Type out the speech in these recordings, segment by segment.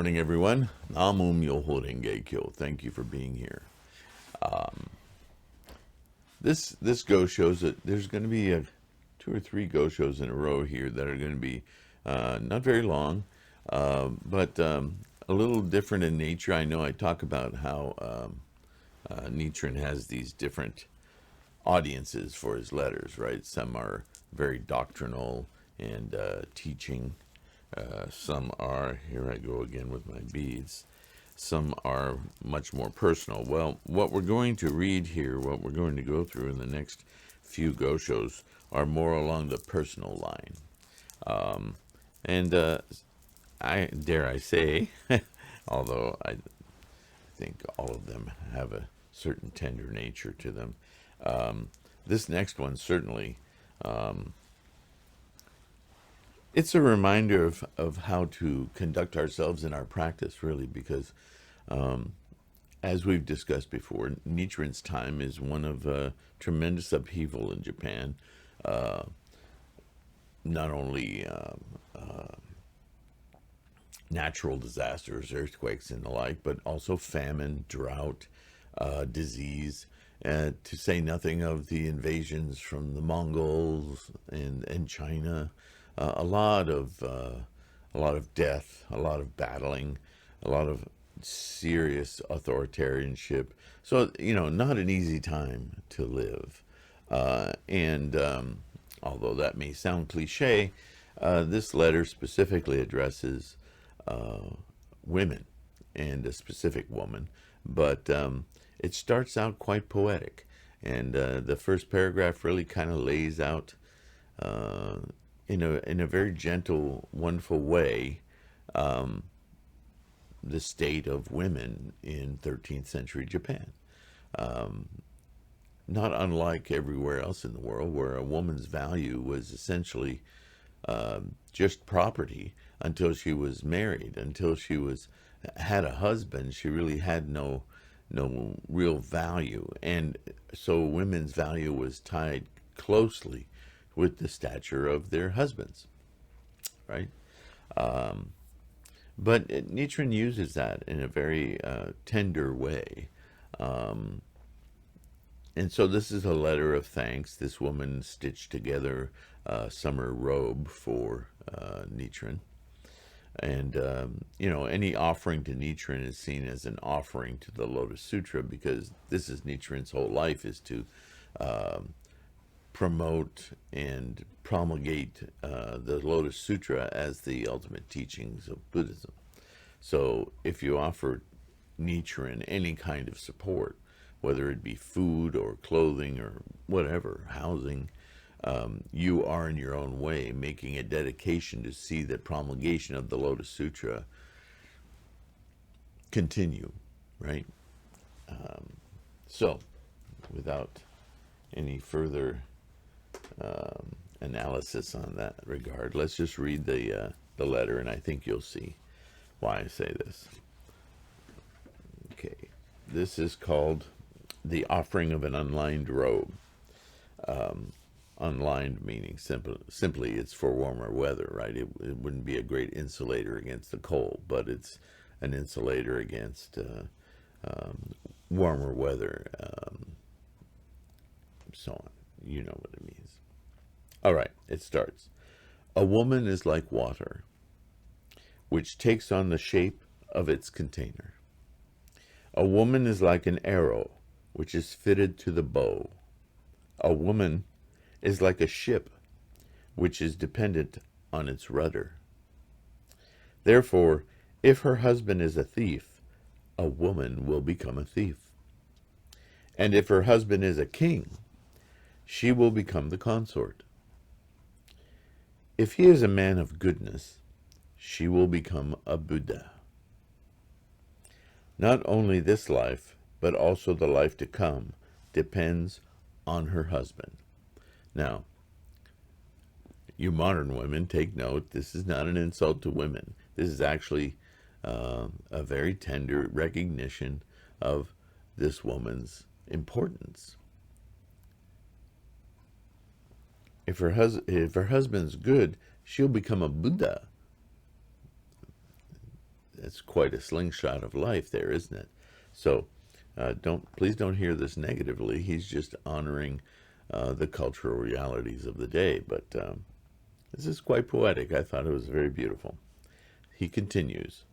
morning, everyone. Namu Myoho Renge Kyo. Thank you for being here. This go shows that there's going to be two or three go shows in a row here that are going to be not very long, but a little different in nature. I know I talk about how Nichiren has these different audiences for his letters, right? Some are very doctrinal and teaching. Some are, here I go again with my beads, some are much more personal. Well, what we're going to read here, what we're going to go through in the next few go shows are more along the personal line. And I dare I say, although I think all of them have a certain tender nature to them, this next one certainly, it's a reminder of how to conduct ourselves in our practice, really, because as we've discussed before, Nichiren's time is one of tremendous upheaval in Japan. Not only natural disasters, earthquakes and the like, but also famine, drought, disease, to say nothing of the invasions from the Mongols and China. A lot of death, a lot of battling, a lot of serious authoritarianship. So, not an easy time to live. And although that may sound cliche, this letter specifically addresses women and a specific woman, but it starts out quite poetic. And the first paragraph really kind of lays out in a very gentle, wonderful way, the state of women in 13th century Japan. Not unlike everywhere else in the world, where a woman's value was essentially just property until she was married, until she had a husband. She really had no real value, and so women's value was tied closely with the stature of their husbands, right? But Nichiren uses that in a very tender way. And so this is a letter of thanks. This woman stitched together a summer robe for Nichiren. And, any offering to Nichiren is seen as an offering to the Lotus Sutra, because this is Nichiren's whole life, is to promote and promulgate the Lotus Sutra as the ultimate teachings of Buddhism. So if you offer Nichiren any kind of support, whether it be food or clothing or whatever, housing, you are in your own way making a dedication to see the promulgation of the Lotus Sutra continue, right? So without any further analysis on that regard, let's just read the letter, and I think you'll see why I say this. Okay, this is called the offering of an unlined robe. Unlined meaning simply it's for warmer weather, right? It wouldn't be a great insulator against the cold, but it's an insulator against warmer weather, so on. You know what it means. All right, it starts. A woman is like water, which takes on the shape of its container. A woman is like an arrow, which is fitted to the bow. A woman is like a ship, which is dependent on its rudder. Therefore, if her husband is a thief, a woman will become a thief. And if her husband is a king, she will become the consort. If he is a man of goodness, she will become a Buddha. Not only this life, but also the life to come, depends on her husband. Now, you modern women, take note, this is not an insult to women. This is actually a very tender recognition of this woman's importance. If her husband's good, she'll become a Buddha. it's quite a slingshot of life there, isn't it? So please don't hear this negatively. He's just honoring the cultural realities of the day. But this is quite poetic. I thought it was very beautiful. He continues.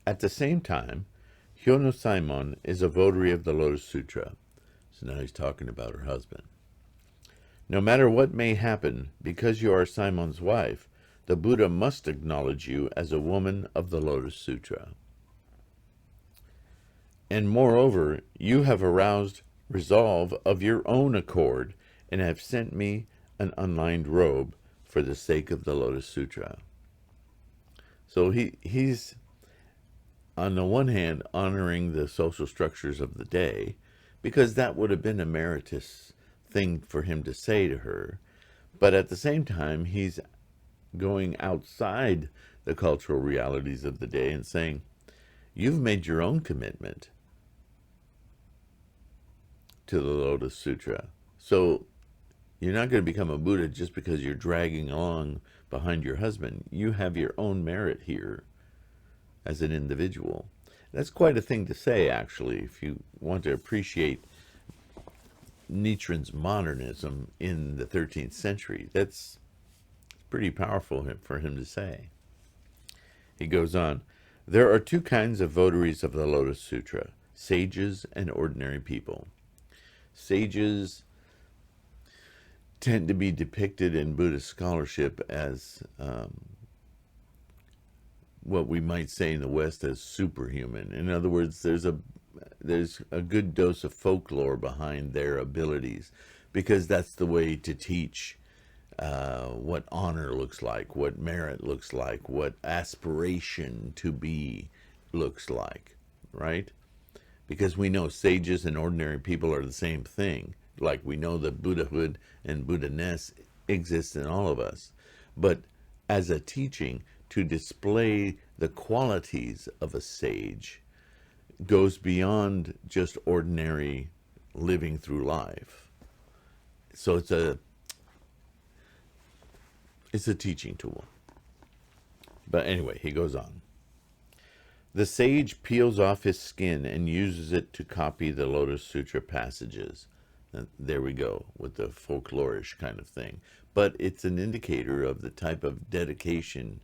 At the same time, Hyono Saimon is a votary of the Lotus Sutra. So now he's talking about her husband. No matter what may happen, because you are Simon's wife, the Buddha must acknowledge you as a woman of the Lotus Sutra. And moreover, you have aroused resolve of your own accord and have sent me an unlined robe for the sake of the Lotus Sutra. So he's, on the one hand, honoring the social structures of the day, because that would have been a meritorious thing for him to say to her. But at the same time, he's going outside the cultural realities of the day and saying, you've made your own commitment to the Lotus Sutra. So you're not going to become a Buddha just because you're dragging along behind your husband. You have your own merit here as an individual. That's quite a thing to say, actually, if you want to appreciate Nichiren's modernism in the 13th century. That's pretty powerful for him to say. He goes on, there are two kinds of votaries of the Lotus Sutra, sages and ordinary people. Sages tend to be depicted in Buddhist scholarship as what we might say in the West as superhuman. In other words, there's a good dose of folklore behind their abilities, because that's the way to teach what honor looks like, what merit looks like, what aspiration to be looks like, right? Because we know sages and ordinary people are the same thing. Like we know that Buddhahood and Buddha-ness exist in all of us. But as a teaching, to display the qualities of a sage goes beyond just ordinary living through life. So it's a teaching tool. But anyway, he goes on. The sage peels off his skin and uses it to copy the Lotus Sutra passages. And there we go, with the folklorish kind of thing. But it's an indicator of the type of dedication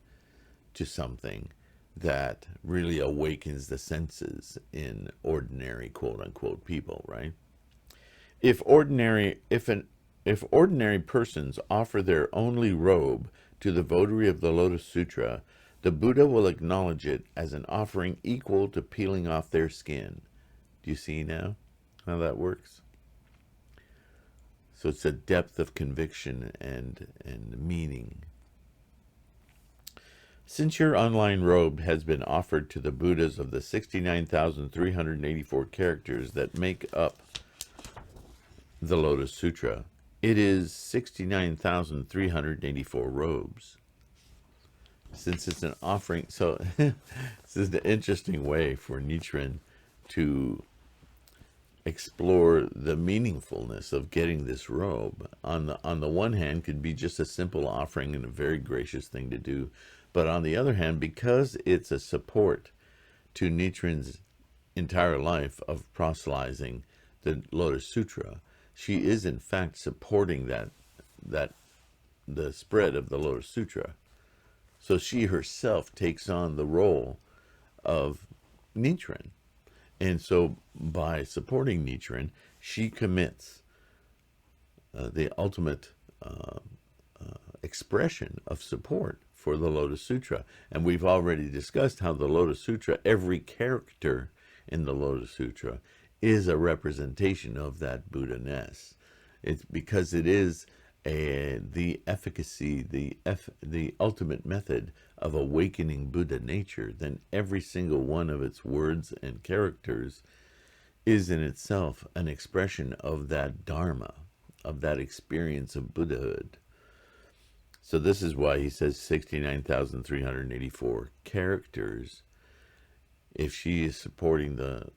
to something that really awakens the senses in ordinary, quote-unquote, people, right? If ordinary persons offer their only robe to the votary of the Lotus Sutra, the Buddha will acknowledge it as an offering equal to peeling off their skin. Do you see now how that works? So it's a depth of conviction and meaning. Since your unlined robe has been offered to the Buddhas of the 69,384 characters that make up the Lotus Sutra, it is 69,384 robes. Since it's an offering, so this is the interesting way for Nichiren to explore the meaningfulness of getting this robe. On the one hand, could be just a simple offering and a very gracious thing to do, but on the other hand, because it's a support to Nichiren's entire life of proselytizing the Lotus Sutra, she is in fact supporting the spread of the Lotus Sutra. So she herself takes on the role of Nichiren. And so by supporting Nichiren, she commits the ultimate expression of support for the Lotus Sutra. And we've already discussed how the Lotus Sutra, every character in the Lotus Sutra is a representation of that Buddha-ness. It's because it is the efficacy, the ultimate method of awakening Buddha nature. Then every single one of its words and characters is in itself an expression of that Dharma, of that experience of Buddhahood. So this is why he says 69,384 characters. If she is supporting the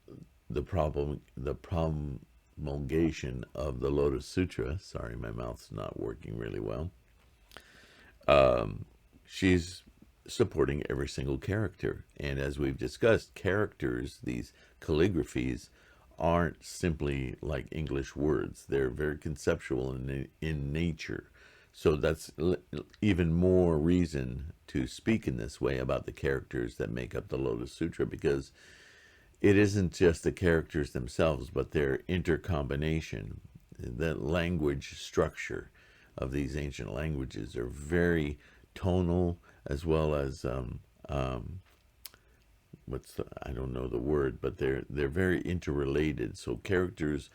promulgation of the Lotus Sutra, sorry, my mouth's not working really well. She's supporting every single character. And as we've discussed, characters, these calligraphies, aren't simply like English words. They're very conceptual in nature. So that's even more reason to speak in this way about the characters that make up the Lotus Sutra, because it isn't just the characters themselves, but their intercombination. The language structure of these ancient languages are very tonal, as well as I don't know the word, but they're very interrelated. So characters,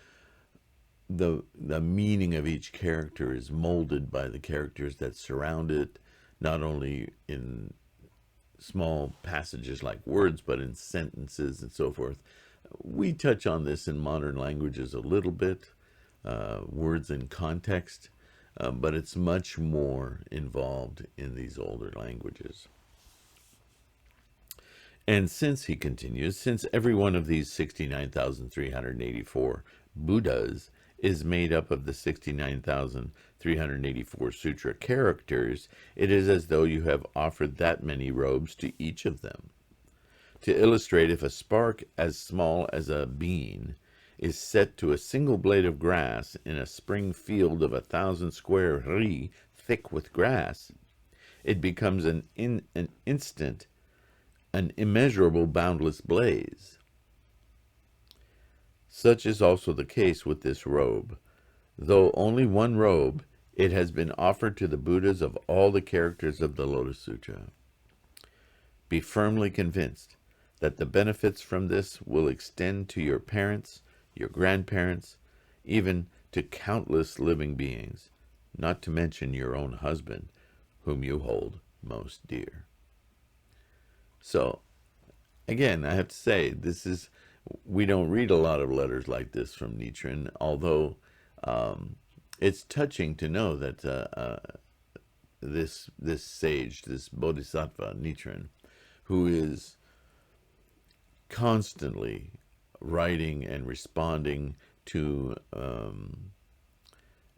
the meaning of each character is molded by the characters that surround it, not only in small passages like words, but in sentences and so forth. We touch on this in modern languages a little bit, words in context, but it's much more involved in these older languages. And since, he continues, since every one of these 69,384 Buddhas is made up of the 69,384 sutra characters, it is as though you have offered that many robes to each of them. To illustrate, if a spark as small as a bean is set to a single blade of grass in a spring field of 1,000 square ri thick with grass, it becomes an instant, an immeasurable boundless blaze. Such is also the case with this robe. Though only one robe, it has been offered to the Buddhas of all the characters of the Lotus Sutra. Be firmly convinced that the benefits from this will extend to your parents, your grandparents, even to countless living beings, not to mention your own husband, whom you hold most dear. So, again, I have to say, we don't read a lot of letters like this from Nichiren, although it's touching to know that this sage, this bodhisattva, Nichiren, who is constantly writing and responding to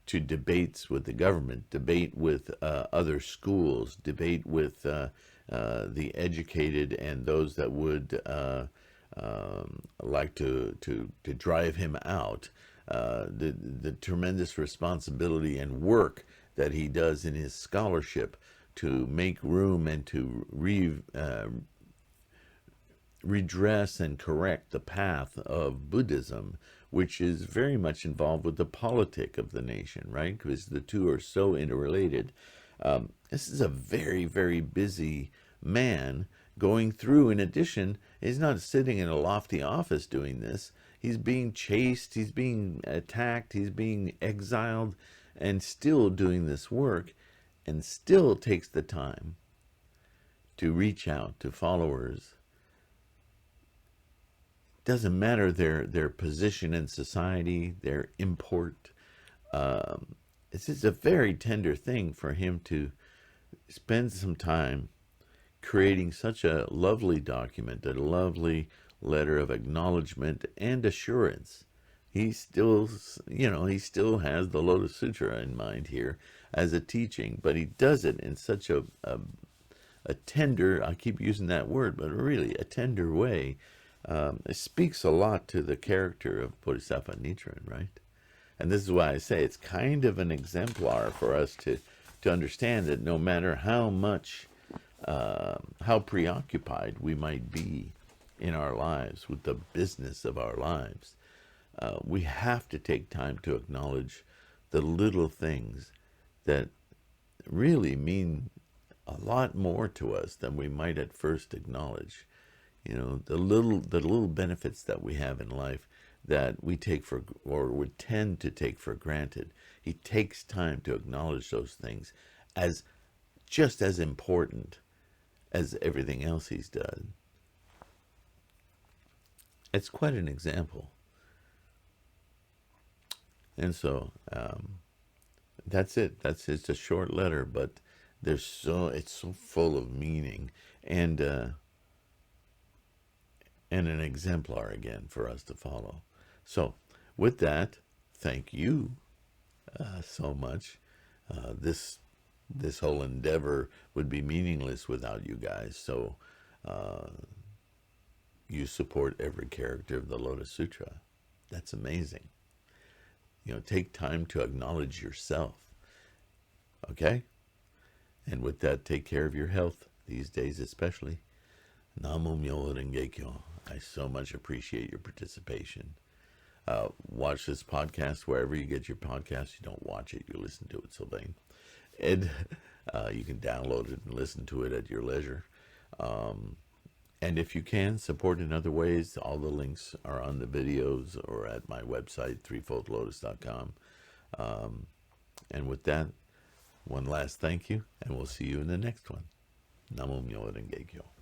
debates with the government, debate with other schools, debate with the educated and those that would like to drive him out. The tremendous responsibility and work that he does in his scholarship to make room and to redress and correct the path of Buddhism, which is very much involved with the politic of the nation, right? Because the two are so interrelated. This is a very, very busy man going through. In addition, he's not sitting in a lofty office doing this. He's being chased, he's being attacked, he's being exiled, and still doing this work, and still takes the time to reach out to followers. Doesn't matter their position in society, their import. It's just a very tender thing for him to spend some time creating such a lovely document, a lovely letter of acknowledgement and assurance. He still, he still has the Lotus Sutra in mind here as a teaching, but he does it in such a tender, I keep using that word, but really a tender way. It speaks a lot to the character of Bodhisattva Nichiren, right? And this is why I say it's kind of an exemplar for us to understand that no matter how much, how preoccupied we might be in our lives with the business of our lives, we have to take time to acknowledge the little things that really mean a lot more to us than we might at first acknowledge. The little benefits that we have in life that we take for, or would tend to take for granted. He takes time to acknowledge those things as just as important as everything else he's done. It's quite an example. And so that's it. It's a short letter, but it's so full of meaning and an exemplar again for us to follow. So with that, thank you so much. This this whole endeavor would be meaningless without you guys. So you support every character of the Lotus Sutra. That's amazing. Take time to acknowledge yourself. Okay? And with that, take care of your health these days especially. Namo Myoho Renge Kyo. I so much appreciate your participation. Watch this podcast wherever you get your podcast. You don't watch it, you listen to it, Sylvain. And you can download it and listen to it at your leisure. And if you can, support in other ways. All the links are on the videos or at my website, threefoldlotus.com. And with that, one last thank you, and we'll see you in the next one. Namo Myoho Renge Kyo.